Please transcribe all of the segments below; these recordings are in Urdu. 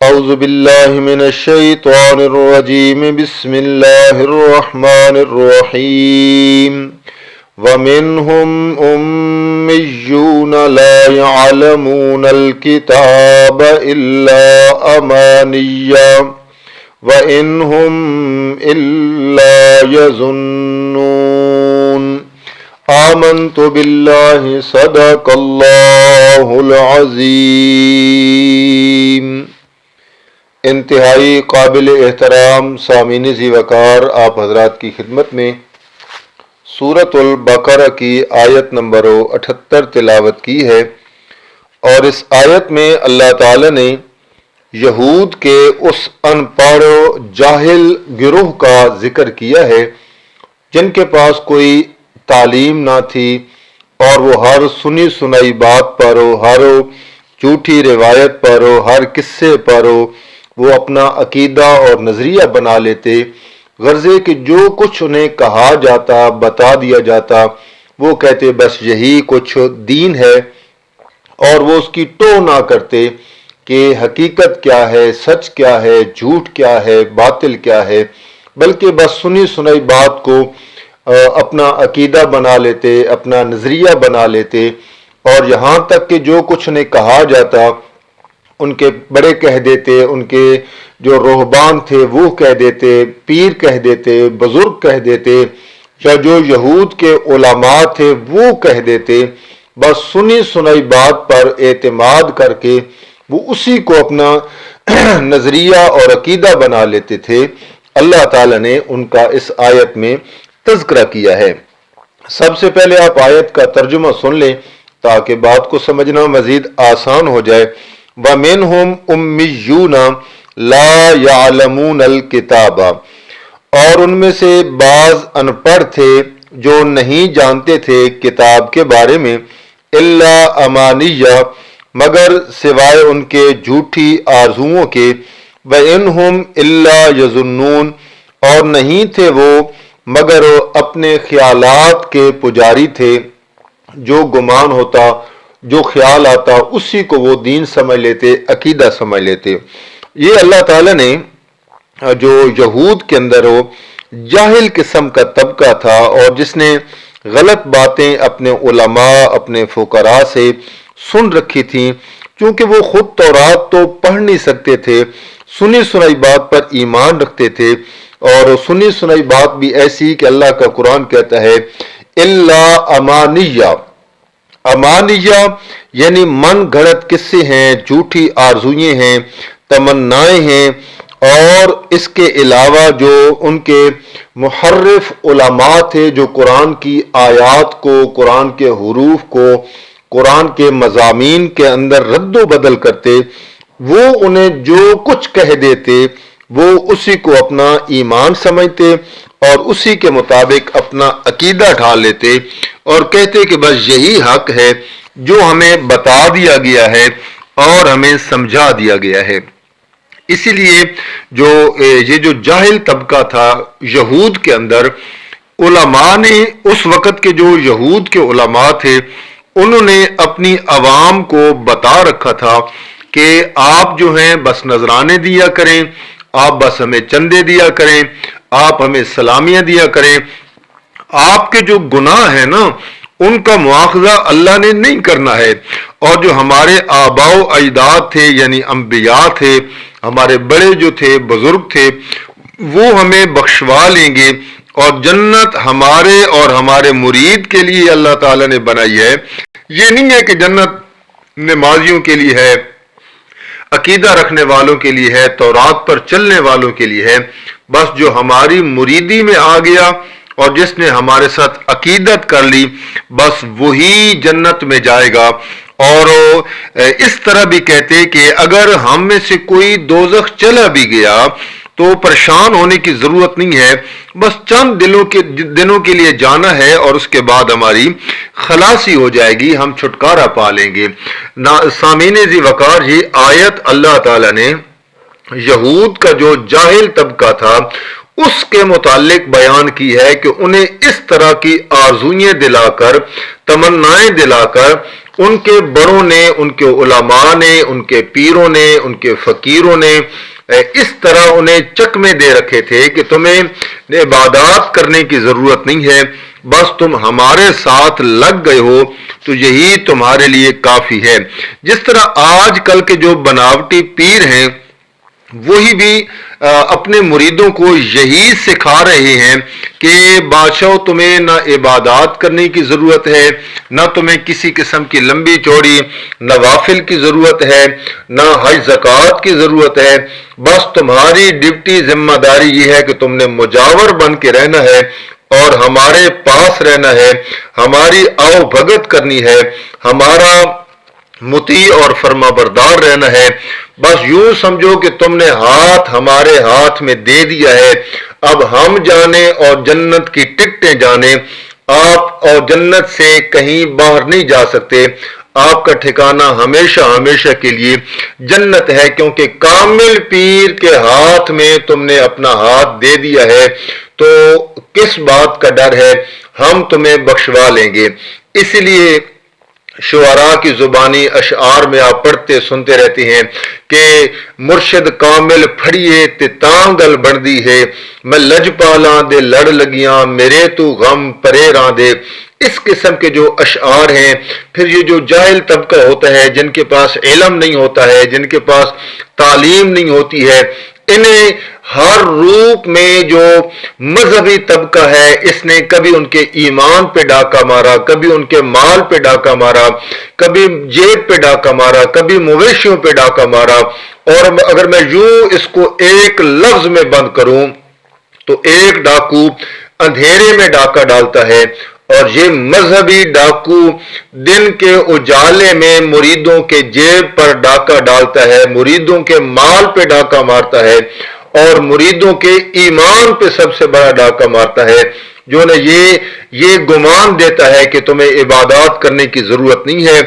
أعوذ بالله من الشيطان الرجيم بسم الله الرحمن الرحيم ومنهم أميون لا يعلمون الكتاب إلا أمانيا وإن هم إلا يظنون آمنت بالله صدق الله العظيم۔ انتہائی قابل احترام سامعین ذی وقار، آپ حضرات کی خدمت میں سورۃ البقرہ کی آیت نمبر 78 تلاوت کی ہے، اور اس آیت میں اللہ تعالی نے یہود کے اس ان پڑھ جاہل گروہ کا ذکر کیا ہے جن کے پاس کوئی تعلیم نہ تھی، اور وہ ہر سنی سنائی بات پر ہو، ہر جھوٹی روایت پر ہو، ہر قصے پر ہو، وہ اپنا عقیدہ اور نظریہ بنا لیتے، غرضے کہ جو کچھ انہیں کہا جاتا، بتا دیا جاتا، وہ کہتے بس یہی کچھ دین ہے، اور وہ اس کی ٹو نہ کرتے کہ حقیقت کیا ہے، سچ کیا ہے، جھوٹ کیا ہے، باطل کیا ہے، بلکہ بس سنی سنائی بات کو اپنا عقیدہ بنا لیتے، اپنا نظریہ بنا لیتے، اور یہاں تک کہ جو کچھ انہیں کہا جاتا ان کے بڑے کہہ دیتے، ان کے جو رہبان تھے وہ کہہ دیتے، پیر کہہ دیتے، بزرگ کہہ دیتے، یا جو یہود کے علماء تھے وہ کہہ دیتے، بس سنی سنائی بات پر اعتماد کر کے وہ اسی کو اپنا نظریہ اور عقیدہ بنا لیتے تھے۔ اللہ تعالیٰ نے ان کا اس آیت میں تذکرہ کیا ہے۔ سب سے پہلے آپ آیت کا ترجمہ سن لیں تاکہ بات کو سمجھنا مزید آسان ہو جائے۔ وَمِنْهُمْ أُمِّيُّونَ لَا يَعْلَمُونَ الْكِتَابَ، اور ان میں سے بعض ان پڑھ تھے جو نہیں جانتے تھے کتاب کے بارے میں، إِلَّا أَمَانِيَّ، مگر سوائے ان کے جھوٹی آرزوؤں کے، وَإِنْهُمْ إِلَّا يَظُنُّونَ، اور نہیں تھے وہ مگر اپنے خیالات کے پجاری تھے، جو گمان ہوتا، جو خیال آتا اسی کو وہ دین سمجھ لیتے، عقیدہ سمجھ لیتے۔ یہ اللہ تعالیٰ نے جو یہود کے اندر وہ جاہل قسم کا طبقہ تھا، اور جس نے غلط باتیں اپنے علماء، اپنے فقراء سے سن رکھی تھیں، کیونکہ وہ خود تورات تو پڑھ نہیں سکتے تھے، سنی سنائی بات پر ایمان رکھتے تھے، اور سنی سنائی بات بھی ایسی کہ اللہ کا قرآن کہتا ہے الا امانیہ، امانیہ یعنی من گھڑت قصے ہیں، جھوٹی آرزوئیں ہیں، تمنائیں ہیں، اور اس کے علاوہ جو ان کے محرف علماء تھے جو قرآن کی آیات کو، قرآن کے حروف کو، قرآن کے مضامین کے اندر رد و بدل کرتے، وہ انہیں جو کچھ کہہ دیتے وہ اسی کو اپنا ایمان سمجھتے اور اسی کے مطابق اپنا عقیدہ ڈھال لیتے، اور کہتے کہ بس یہی حق ہے جو ہمیں بتا دیا گیا ہے اور ہمیں سمجھا دیا گیا ہے۔ اسی لیے یہ جو جاہل طبقہ تھا یہود کے اندر، علماء نے اس وقت کے جو یہود کے علماء تھے انہوں نے اپنی عوام کو بتا رکھا تھا کہ آپ جو ہیں بس نذرانے دیا کریں، آپ بس ہمیں چندے دیا کریں، آپ ہمیں سلامیاں دیا کریں، آپ کے جو گناہ ہیں نا ان کا مواخذہ اللہ نے نہیں کرنا ہے، اور جو ہمارے آباء و اجداد تھے یعنی انبیاء تھے، ہمارے بڑے جو تھے، بزرگ تھے، وہ ہمیں بخشوا لیں گے، اور جنت ہمارے اور ہمارے مرید کے لیے اللہ تعالیٰ نے بنائی ہے۔ یہ نہیں ہے کہ جنت نمازیوں کے لیے ہے، عقیدہ رکھنے والوں کے لیے ہے، تورات پر چلنے والوں کے لیے ہے، بس جو ہماری مریدی میں آ گیا اور جس نے ہمارے ساتھ عقیدت کر لی بس وہی جنت میں جائے گا۔ اور اس طرح بھی کہتے کہ اگر ہم میں سے کوئی دوزخ چلا بھی گیا تو پریشان ہونے کی ضرورت نہیں ہے، بس چند دنوں کے لیے جانا ہے اور اس کے بعد ہماری خلاصی ہو جائے گی، ہم چھٹکارا پا لیں گے۔ سامعین ذی وقار، یہ آیت اللہ تعالیٰ نے یہود کا جو جاہل طبقہ تھا اس کے متعلق بیان کی ہے کہ انہیں اس طرح کی آرزوئیں دلا کر، تمنائیں دلا کر ان کے بڑوں نے، ان کے علماء نے، ان کے پیروں نے، ان کے فقیروں نے اس طرح انہیں چکمے دے رکھے تھے کہ تمہیں عبادات کرنے کی ضرورت نہیں ہے، بس تم ہمارے ساتھ لگ گئے ہو تو یہی تمہارے لیے کافی ہے۔ جس طرح آج کل کے جو بناوٹی پیر ہیں وہی بھی اپنے مریدوں کو یہی سکھا رہے ہیں کہ بادشاہ تمہیں نہ عبادات کرنے کی ضرورت ہے، نہ تمہیں کسی قسم کی لمبی چوڑی نوافل کی ضرورت ہے، نہ حج زکوٰۃ کی ضرورت ہے، بس تمہاری ڈیوٹی ذمہ داری یہ ہے کہ تم نے مجاور بن کے رہنا ہے اور ہمارے پاس رہنا ہے، ہماری آؤ بھگت کرنی ہے، ہمارا مطیع اور فرما بردار رہنا ہے۔ بس یوں سمجھو کہ تم نے ہاتھ ہمارے ہاتھ میں دے دیا ہے، اب ہم جانے اور جنت کی ٹکٹیں جانے، آپ اور جنت سے کہیں باہر نہیں جا سکتے، آپ کا ٹھکانہ ہمیشہ ہمیشہ کے لیے جنت ہے، کیونکہ کامل پیر کے ہاتھ میں تم نے اپنا ہاتھ دے دیا ہے، تو کس بات کا ڈر ہے، ہم تمہیں بخشوا لیں گے۔ اس لیے شعراء کی زبانی اشعار میں آپ پڑھتے سنتے رہتے ہیں کہ مرشد کامل پھڑیے تے تانگل بندی ہے، میں لج پالاں دے لڑ لگیاں میرے تو غم پرے راں دے۔ اس قسم کے جو اشعار ہیں، پھر یہ جو جاہل طبقہ ہوتا ہے، جن کے پاس علم نہیں ہوتا ہے، جن کے پاس تعلیم نہیں ہوتی ہے، انہیں ہر روپ میں جو مذہبی طبقہ ہے اس نے کبھی ان کے ایمان پہ ڈاکہ مارا، کبھی ان کے مال پہ ڈاکہ مارا، کبھی جیب پہ ڈاکہ مارا، کبھی مویشیوں پہ ڈاکہ مارا، اور اگر میں یوں اس کو ایک لفظ میں بند کروں تو ایک ڈاکو اندھیرے میں ڈاکہ ڈالتا ہے، اور یہ مذہبی ڈاکو دن کے اجالے میں مریدوں کے جیب پر ڈاکہ ڈالتا ہے، مریدوں کے مال پہ ڈاکہ مارتا ہے، اور مریدوں کے ایمان پہ سب سے بڑا ڈاکہ مارتا ہے، جو نے یہ گمان دیتا ہے کہ تمہیں عبادات کرنے کی ضرورت نہیں ہے،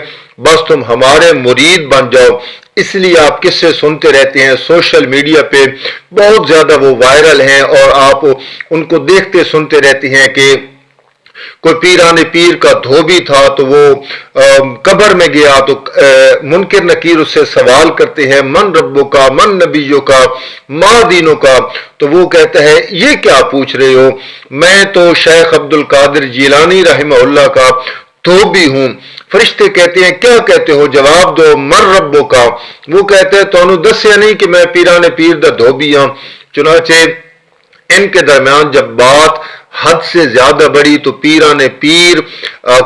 بس تم ہمارے مرید بن جاؤ۔ اس لیے آپ کس سے سنتے رہتے ہیں سوشل میڈیا پہ بہت زیادہ وہ وائرل ہیں، اور آپ ان کو دیکھتے سنتے رہتے ہیں کہ کوئی پیران پیر کا دھوبی تھا تو وہ قبر میں گیا تو منکر نکیر اس سے سوال کرتے ہیں من ربوں کا، من نبیوں کا، ما دینوں کا، تو وہ کہتا ہے یہ کیا پوچھ رہے ہو، میں تو شیخ عبد القادر جیلانی رحمہ اللہ کا دھوبی ہوں۔ فرشتے کہتے ہیں کیا کہتے ہو، جواب دو، من ربوں کا۔ وہ کہتے ہیں تو انہوں دسیا نہیں کہ میں پیران پیر دا دھوبی ہوں۔ چنانچہ ان کے درمیان جب بات حد سے زیادہ بڑی تو پیران پیر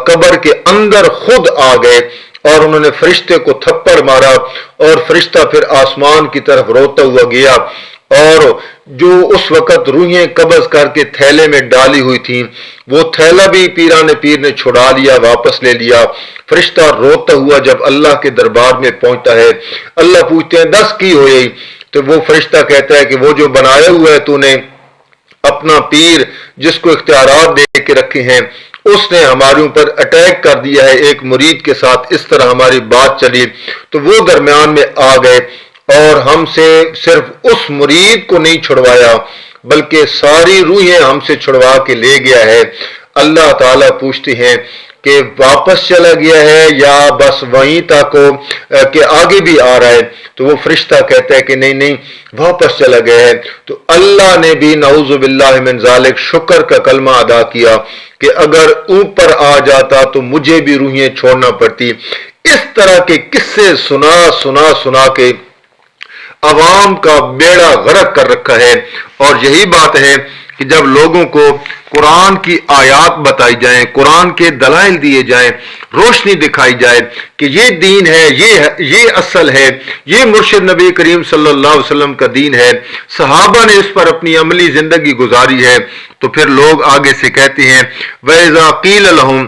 قبر کے اندر خود آ گئے اور انہوں نے فرشتے کو تھپڑ مارا، اور فرشتہ پھر آسمان کی طرف روتا ہوا گیا، اور جو اس وقت روحیں قبض کر کے تھیلے میں ڈالی ہوئی تھیں وہ تھیلا بھی پیران پیر نے چھڑا لیا، واپس لے لیا۔ فرشتہ روتا ہوا جب اللہ کے دربار میں پہنچتا ہے، اللہ پوچھتے ہیں دس کی ہوئی، تو وہ فرشتہ کہتا ہے کہ وہ جو بنایا ہوا ہے تو نے اپنا پیر جس کو اختیارات دے کے رکھے ہیں اس نے ہمارے اوپر اٹیک کر دیا ہے، ایک مرید کے ساتھ اس طرح ہماری بات چلی، تو وہ درمیان میں آ گئے اور ہم سے صرف اس مرید کو نہیں چھڑوایا بلکہ ساری روحیں ہم سے چھڑوا کے لے گیا ہے۔ اللہ تعالیٰ پوچھتے ہیں کہ واپس چلا گیا ہے یا بس وہیں تک ہو کہ آگے بھی آ رہا ہے، تو وہ فرشتہ کہتا ہے کہ نہیں واپس چلا گیا ہے۔ تو اللہ نے بھی نعوذ باللہ من ذالک شکر کا کلمہ ادا کیا کہ اگر اوپر آ جاتا تو مجھے بھی روحیں چھوڑنا پڑتی۔ اس طرح کے قصے سنا کے عوام کا بیڑا غرق کر رکھا ہے، اور یہی بات ہے کہ جب لوگوں کو قرآن کی آیات بتائی جائیں، قرآن کے دلائل دیے جائیں، روشنی دکھائی جائے کہ یہ دین ہے، یہ اصل ہے، یہ مرشد نبی کریم صلی اللہ علیہ وسلم کا دین ہے، صحابہ نے اس پر اپنی عملی زندگی گزاری ہے، تو پھر لوگ آگے سے کہتے ہیں وَإِذَا قِيلَ لَهُمْ،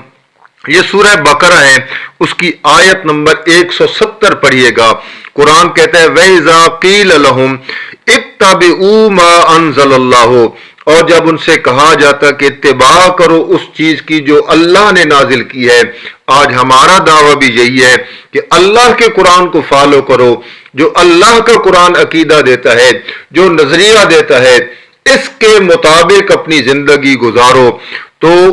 یہ سورہ بقرہ ہے، اس کی آیت نمبر 170 پڑھیے گا۔ قرآن کہتا ہے وَإِذَا قِيلَ لَهُمْ اتَّبِعُوا مَا أَنزَلَ اللَّهُ، اور جب ان سے کہا جاتا کہ اتباع کرو اس چیز کی جو اللہ نے نازل کی ہے۔ آج ہمارا دعویٰ بھی یہی ہے کہ اللہ کے قرآن کو فالو کرو، جو اللہ کا قرآن عقیدہ دیتا ہے، جو نظریہ دیتا ہے، اس کے مطابق اپنی زندگی گزارو، تو